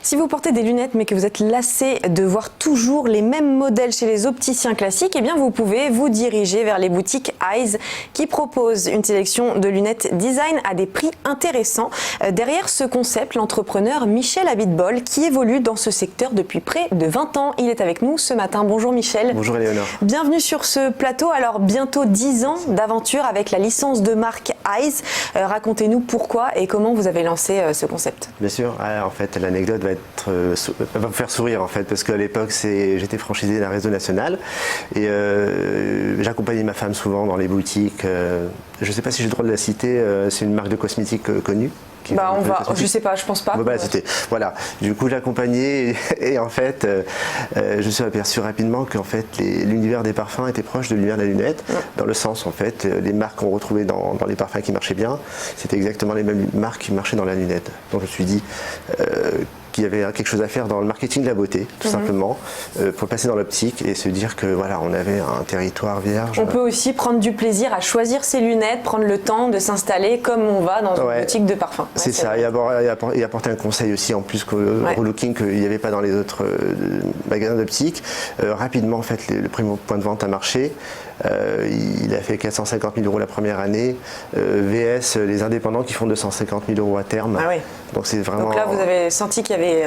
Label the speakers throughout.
Speaker 1: Si vous portez des lunettes mais que vous êtes lassé de voir toujours les mêmes modèles chez les opticiens classiques, eh bien vous pouvez vous diriger vers les boutiques Eyes qui proposent une sélection de lunettes design à des prix intéressants. Derrière ce concept, l'entrepreneur Michel Abitbol qui évolue dans ce secteur depuis près de 20 ans. Il est avec nous ce matin. Bonjour Michel.
Speaker 2: Bonjour Éléonore.
Speaker 1: Bienvenue sur ce plateau. Alors bientôt 10 ans d'aventure avec la licence de marque Eyes. Racontez-nous pourquoi et comment vous avez lancé ce concept.
Speaker 2: Bien sûr, en fait l'anecdote va vous faire sourire en fait parce qu'à l'époque j'étais franchisé d'un réseau national et j'accompagnais ma femme souvent dans les boutiques. Je ne sais pas si j'ai le droit de la citer, c'est une marque de cosmétiques connue.
Speaker 1: Je sais pas, je pense pas.
Speaker 2: Voilà. Du coup, l'accompagnais et en fait, je me suis aperçu rapidement qu'en fait, l'univers des parfums était proche de l'univers de la lunette, dans le sens en fait, les marques qu'on retrouvait dans les parfums qui marchaient bien, c'était exactement les mêmes marques qui marchaient dans la lunette. Donc je me suis dit qu'il y avait quelque chose à faire dans le marketing de la beauté, tout simplement, pour passer dans l'optique et se dire que voilà, on avait un territoire vierge.
Speaker 1: On peut aussi prendre du plaisir à choisir ses lunettes, prendre le temps de s'installer comme on va dans une boutique de parfum.
Speaker 2: C'est ça, et apporter un conseil aussi en plus qu'au relooking qu'il n'y avait pas dans les autres magasins d'optique. Rapidement, en fait, le premier point de vente a marché. Il a fait 450 000 € la première année. VS, les indépendants qui font 250 000 € à terme.
Speaker 1: Ah oui.
Speaker 2: Donc c'est vraiment.
Speaker 1: Donc là, vous avez senti qu'il y avait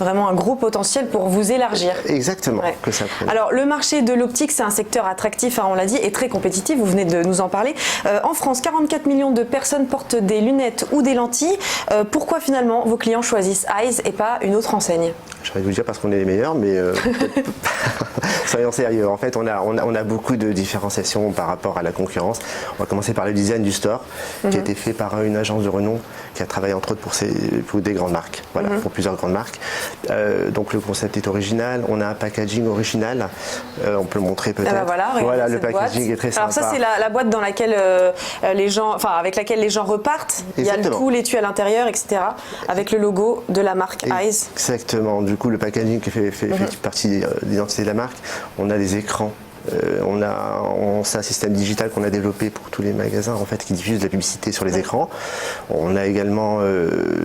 Speaker 1: vraiment un gros potentiel pour vous élargir.
Speaker 2: Exactement. Que ça prenne.
Speaker 1: Alors le marché de l'optique, c'est un secteur attractif, on l'a dit, et très compétitif. Vous venez de nous en parler. En France, 44 millions de personnes portent des lunettes ou des lentilles. Pourquoi finalement vos clients choisissent Eyes et pas une autre enseigne?
Speaker 2: Je vais vous dire parce qu'on est les meilleurs, mais soyons sérieux. En fait, on a beaucoup de différenciation par rapport à la concurrence. On va commencer par le design du store, qui a été fait par une agence de renom qui a travaillé entre autres pour des grandes marques, pour plusieurs grandes marques. Donc le concept est original. On a un packaging original. On peut le montrer peut-être.
Speaker 1: Voilà,
Speaker 2: le packaging est très sympa.
Speaker 1: Alors ça, c'est la boîte dans laquelle avec laquelle les gens repartent.
Speaker 2: Exactement.
Speaker 1: Il y a le coup, l'étui à l'intérieur, etc. Avec le logo de la marque Eyes.
Speaker 2: Exactement. Du coup, le packaging qui fait partie de l'identité de la marque. On a des écrans. C'est un système digital qu'on a développé pour tous les magasins en fait, qui diffusent de la publicité sur les écrans. On a également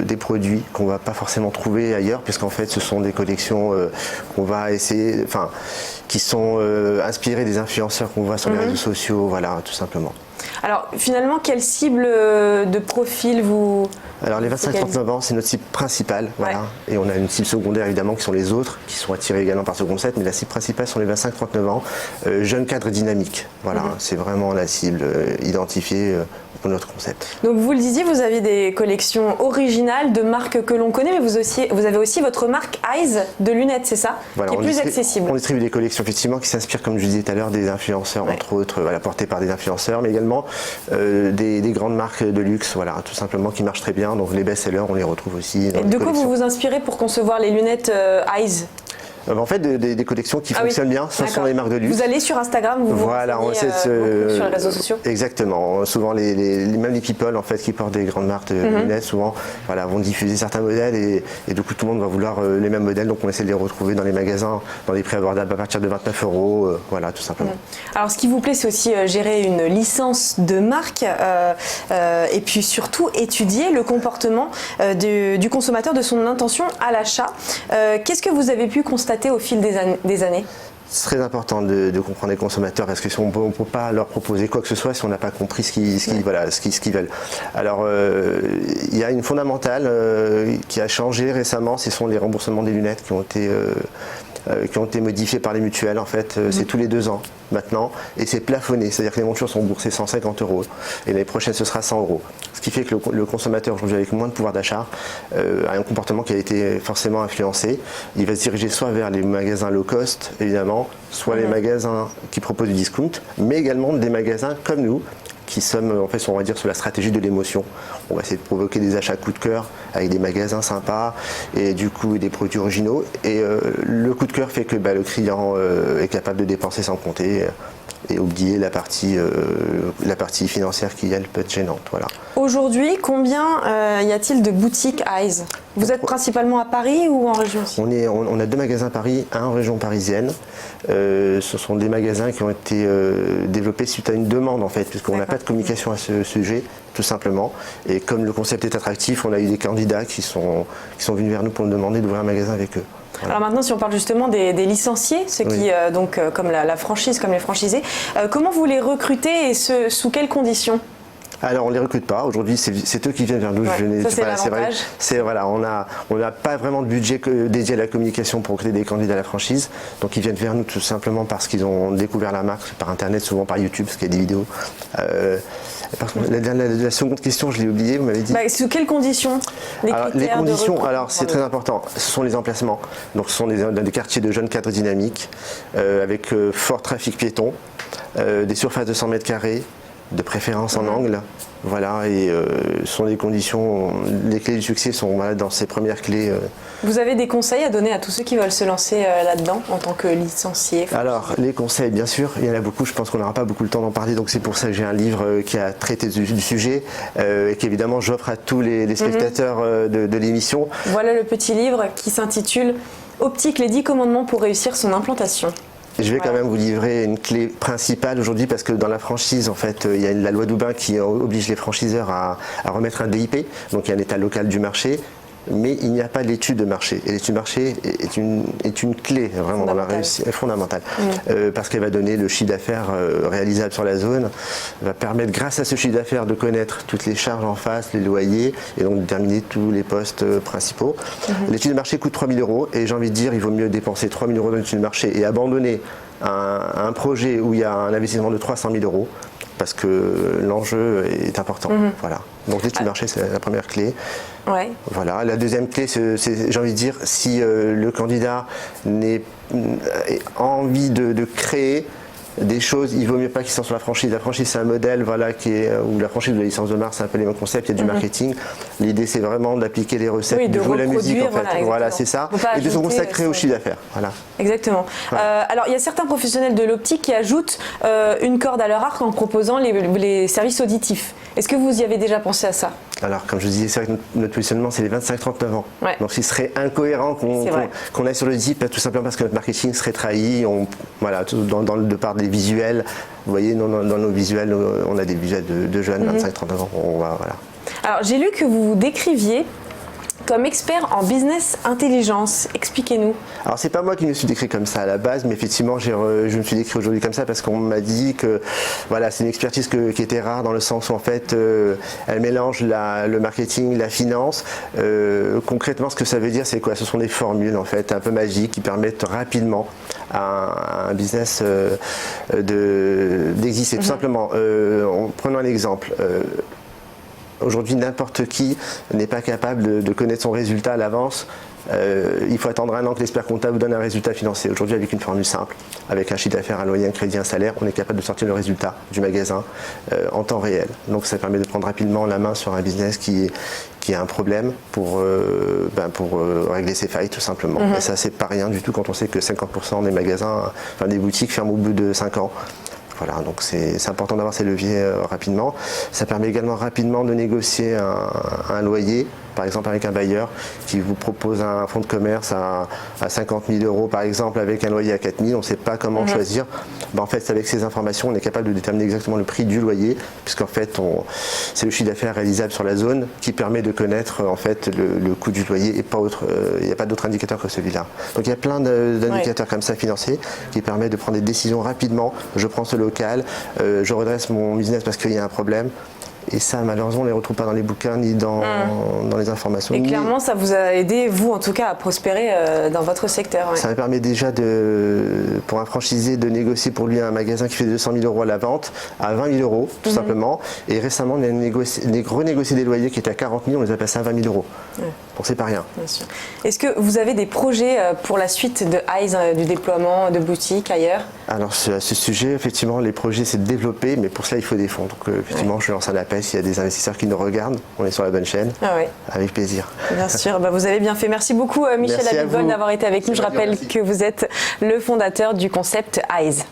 Speaker 2: des produits qu'on ne va pas forcément trouver ailleurs, puisqu'en fait ce sont des collections qu'on va essayer, qui sont inspirées des influenceurs qu'on voit sur les réseaux sociaux, voilà, tout simplement.
Speaker 1: Alors finalement, quelle cible de profil vous...
Speaker 2: Alors les 25-39 ans, c'est notre cible principale, voilà. Et on a une cible secondaire évidemment qui sont les autres, qui sont attirés également par ce concept, mais la cible principale sont les 25-39 ans, jeunes cadres dynamiques, voilà. C'est vraiment la cible identifiée pour notre concept.
Speaker 1: Donc vous le disiez, vous avez des collections originales de marques que l'on connaît, mais vous avez aussi votre marque Eyes de lunettes, c'est ça, qui est plus accessible.
Speaker 2: On distribue des collections effectivement qui s'inspirent, comme je disais tout à l'heure, des influenceurs, entre autres, portées par des influenceurs, mais également des grandes marques de luxe, voilà, tout simplement, qui marchent très bien. Donc les best-sellers, on les retrouve aussi dans les collections.
Speaker 1: Et de quoi vous vous inspirez pour concevoir les lunettes Eyes?
Speaker 2: En fait, des collections qui fonctionnent bien, ce sont les marques de luxe.
Speaker 1: Vous allez sur Instagram, vous vous renseignez sur les réseaux sociaux.
Speaker 2: Exactement. Souvent, même les people en fait, qui portent des grandes marques de lunettes, souvent, vont diffuser certains modèles et du coup, tout le monde va vouloir les mêmes modèles. Donc, on essaie de les retrouver dans les magasins, dans des prix abordables à partir de 29 €, voilà, tout simplement.
Speaker 1: Alors, ce qui vous plaît, c'est aussi gérer une licence de marque et puis surtout étudier le comportement du consommateur, de son intention à l'achat. Qu'est-ce que vous avez pu constater au fil des années?
Speaker 2: C'est très important de comprendre les consommateurs parce qu'on ne peut pas leur proposer quoi que ce soit si on n'a pas compris ce qu'ils veulent. Alors, il y a une fondamentale qui a changé récemment, ce sont les remboursements des lunettes qui ont été modifiés par les mutuelles. En fait, c'est tous les 2 ans maintenant et c'est plafonné, c'est-à-dire que les montures sont remboursées 150 € et l'année prochaine ce sera 100 €. Ce qui fait que le consommateur aujourd'hui avec moins de pouvoir d'achat a un comportement qui a été forcément influencé. Il va se diriger soit vers les magasins low cost évidemment, soit les magasins qui proposent du discount, mais également des magasins comme nous qui sommes, en fait, on va dire, sur la stratégie de l'émotion. On va essayer de provoquer des achats coup de cœur avec des magasins sympas et du coup des produits originaux. Et le coup de cœur fait que le client est capable de dépenser sans compter et oublier la partie financière qui, elle, peut être gênante. Voilà.
Speaker 1: Aujourd'hui, combien y a-t-il de boutiques Eyes? Vous êtes principalement à Paris ou en région aussi?
Speaker 2: On a 2 magasins à Paris, un en région parisienne. Ce sont des magasins qui ont été développés suite à une demande en fait, puisqu'on n'a pas de communication à ce sujet, tout simplement. Et comme le concept est attractif, on a eu des candidats qui sont venus vers nous pour nous demander d'ouvrir un magasin avec eux. Voilà.
Speaker 1: Alors maintenant, si on parle justement des licenciés, ceux qui, comme la franchise, comme les franchisés, comment vous les recrutez et sous quelles conditions?
Speaker 2: Alors on ne les recrute pas, aujourd'hui c'est eux qui viennent vers nous.
Speaker 1: Ouais, ça c'est l'avantage.
Speaker 2: Voilà, on n'a pas vraiment de budget dédié à la communication pour recruter des candidats à la franchise, donc ils viennent vers nous tout simplement parce qu'ils ont découvert la marque par internet, souvent par YouTube, parce qu'il y a des vidéos. Par contre, la seconde question, je l'ai oubliée, vous m'avez dit.
Speaker 1: Sous quelles conditions?
Speaker 2: Les conditions, alors c'est très important, ce sont les emplacements. Donc ce sont des quartiers de jeunes cadres dynamiques, avec fort trafic piéton, des surfaces de 100 mètres carrés, de préférence en angle, voilà, et ce sont des conditions, les clés du succès sont dans ces premières clés.
Speaker 1: Vous avez des conseils à donner à tous ceux qui veulent se lancer là-dedans en tant que licencié?
Speaker 2: Alors, les conseils, bien sûr, il y en a beaucoup, je pense qu'on n'aura pas beaucoup le temps d'en parler, donc c'est pour ça que j'ai un livre qui a traité du sujet et qu'évidemment j'offre à tous les spectateurs de l'émission.
Speaker 1: Voilà le petit livre qui s'intitule « Optique, les 10 commandements pour réussir son implantation ».
Speaker 2: Je vais quand même vous livrer une clé principale aujourd'hui parce que dans la franchise, en fait, il y a la loi Doubin qui oblige les franchiseurs à remettre un DIP, donc il y a un état local du marché, mais il n'y a pas d'étude de marché. Et l'étude de marché est une clé vraiment dans la réussite, fondamentale, parce qu'elle va donner le chiffre d'affaires réalisable sur la zone, va permettre grâce à ce chiffre d'affaires de connaître toutes les charges en face, les loyers, et donc déterminer tous les postes principaux. L'étude de marché coûte 3 000 € et j'ai envie de dire il vaut mieux dépenser 3 000 € dans l'étude de marché et abandonner un projet où il y a un investissement de 300 000 € parce que l'enjeu est important. Voilà. Donc l'étude de marché, c'est la première clé.
Speaker 1: Ouais.
Speaker 2: Voilà. La deuxième clé, c'est, j'ai envie de dire, si le candidat a envie de créer des choses, il vaut mieux pas qu'ils soient sur la franchise. La franchise, c'est un modèle, voilà, ou la franchise de la licence de marque, c'est un peu les mêmes concepts, il y a du marketing. L'idée, c'est vraiment d'appliquer les recettes, de jouer la musique, en fait. Voilà, c'est ça. Et de se consacrer au chiffre d'affaires. Voilà.
Speaker 1: Exactement. Ouais. Alors, il y a certains professionnels de l'optique qui ajoutent une corde à leur arc en proposant les services auditifs. Est-ce que vous y avez déjà pensé à ça? Alors,
Speaker 2: comme je vous disais, c'est vrai que notre positionnement, c'est les 25-39 ans. Ouais. Donc, il serait incohérent qu'on aille sur le DIP, tout simplement parce que notre marketing serait trahi. Voilà, de par des visuels. Vous voyez, dans nos visuels, on a des visuels de jeunes, 25-39 ans. Voilà.
Speaker 1: Alors, j'ai lu que vous vous décriviez comme expert en business intelligence. Expliquez-nous.
Speaker 2: Alors, c'est pas moi qui me suis décrit comme ça à la base, mais effectivement, je me suis décrit aujourd'hui comme ça parce qu'on m'a dit que voilà, c'est une expertise qui était rare dans le sens où en fait, elle mélange le marketing, la finance. Concrètement, ce que ça veut dire, c'est quoi? Ce sont des formules en fait un peu magiques qui permettent rapidement à un business d'exister. Tout simplement. Prenons un exemple. Aujourd'hui, n'importe qui n'est pas capable de connaître son résultat à l'avance. Il faut attendre un an que l'expert comptable vous donne un résultat financier. Aujourd'hui, avec une formule simple, avec un chiffre d'affaires, un loyer, un crédit, un salaire, on est capable de sortir le résultat du magasin en temps réel. Donc ça permet de prendre rapidement la main sur un business qui a un problème pour régler ses failles tout simplement. Et ça, c'est pas rien du tout quand on sait que 50% des magasins, des boutiques ferment au bout de 5 ans. Voilà, donc c'est important d'avoir ces leviers rapidement. Ça permet également rapidement de négocier un loyer, par exemple avec un bailleur qui vous propose un fonds de commerce à 50 000 € par exemple avec un loyer à 4 000. On ne sait pas comment choisir. En fait, avec ces informations, on est capable de déterminer exactement le prix du loyer, puisqu'en fait, c'est le chiffre d'affaires réalisable sur la zone qui permet de connaître en fait le coût du loyer et pas autre. Il n'y a pas d'autre indicateur que celui-là. Donc il y a plein d'indicateurs comme ça financiers qui permettent de prendre des décisions rapidement. Je prends ce local, je redresse mon business parce qu'il y a un problème. Et ça, malheureusement, on ne les retrouve pas dans les bouquins ni dans les informations.
Speaker 1: Et clairement, ça vous a aidé, vous, en tout cas, à prospérer dans votre secteur. Ouais.
Speaker 2: Ça me permet déjà, pour un franchisé, de négocier pour lui un magasin qui fait 200 000 € à la vente à 20 000 €, tout simplement. Et récemment, on a renégocié des loyers qui étaient à 40 000, on les a passés à 20 000 €. Donc, c'est pas rien.
Speaker 1: Bien sûr. Est-ce que vous avez des projets pour la suite de Eyes, du déploiement de boutiques ailleurs? Alors,
Speaker 2: à ce sujet, effectivement, les projets, c'est de développer, mais pour cela, il faut des fonds. Donc, effectivement, je lance un appel. S'il y a des investisseurs qui nous regardent, on est sur la bonne chaîne. Avec plaisir.
Speaker 1: Bien sûr, vous avez bien fait. Merci beaucoup Michel Abitbol d'avoir été avec nous. Je rappelle que vous êtes le fondateur du concept Eyes.